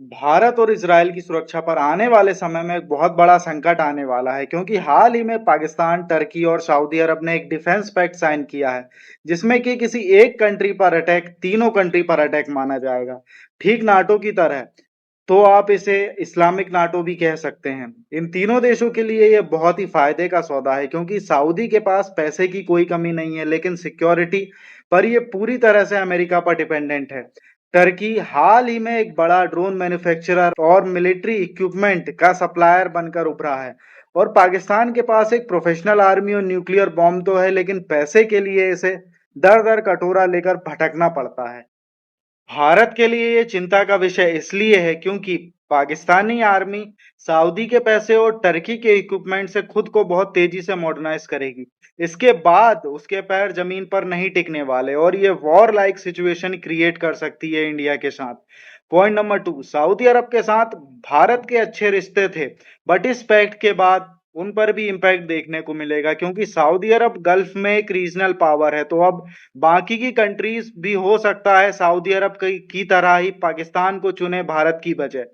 भारत और इजरायल की सुरक्षा पर आने वाले समय में एक बहुत बड़ा संकट आने वाला है क्योंकि हाल ही में पाकिस्तान, टर्की और सऊदी अरब ने एक डिफेंस पैक्ट साइन किया है जिसमें कि किसी एक कंट्री पर अटैक तीनों कंट्री पर अटैक माना जाएगा, ठीक नाटो की तरह। तो आप इसे इस्लामिक नाटो भी कह सकते हैं। इन तीनों देशों के लिए यह बहुत ही फायदे का सौदा है क्योंकि सऊदी के पास पैसे की कोई कमी नहीं है, लेकिन सिक्योरिटी पर यह पूरी तरह से अमेरिका पर डिपेंडेंट है। टर्की हाल ही में एक बड़ा ड्रोन मैन्युफैक्चरर और मिलिट्री इक्विपमेंट का सप्लायर बनकर उभरा है। और पाकिस्तान के पास एक प्रोफेशनल आर्मी और न्यूक्लियर बॉम्ब तो है, लेकिन पैसे के लिए इसे दर दर कटोरा लेकर भटकना पड़ता है। भारत के लिए ये चिंता का विषय इसलिए है क्योंकि पाकिस्तानी आर्मी सऊदी के पैसे और टर्की के इक्विपमेंट से खुद को बहुत तेजी से मॉडर्नाइज करेगी। इसके बाद उसके पैर जमीन पर नहीं टिकने वाले और ये वॉर लाइक सिचुएशन क्रिएट कर सकती है इंडिया के साथ। पॉइंट नंबर 2, सऊदी अरब के साथ भारत के अच्छे रिश्ते थे, बट इस पैक्ट के बाद उन पर भी इम्पैक्ट देखने को मिलेगा क्योंकि सऊदी अरब गल्फ में एक रीजनल पावर है। तो अब बाकी की कंट्रीज भी हो सकता है सऊदी अरब की तरह ही पाकिस्तान को चुने भारत की बजाय।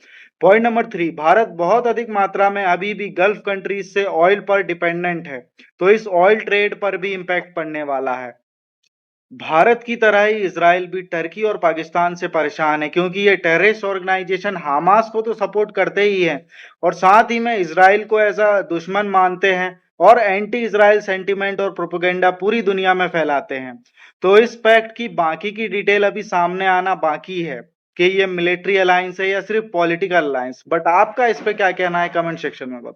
पॉइंट नंबर 3, भारत बहुत अधिक मात्रा में अभी भी गल्फ कंट्रीज से ऑयल पर डिपेंडेंट है, तो इस ऑयल ट्रेड पर भी इम्पैक्ट पड़ने वाला है। भारत की तरह ही इजराइल भी टर्की और पाकिस्तान से परेशान है क्योंकि ये टेररिस्ट ऑर्गेनाइजेशन हमास को तो सपोर्ट करते ही हैं और साथ ही में इजराइल को एज अ दुश्मन मानते हैं और एंटी इजराइल सेंटीमेंट और प्रोपेगेंडा पूरी दुनिया में फैलाते हैं। तो इस पैक्ट की बाकी की डिटेल अभी सामने आना बाकी है कि ये मिलिट्री अलायंस है या सिर्फ पॉलिटिकल अलायंस। बट आपका इस पे क्या कहना है, कमेंट सेक्शन में बताओ।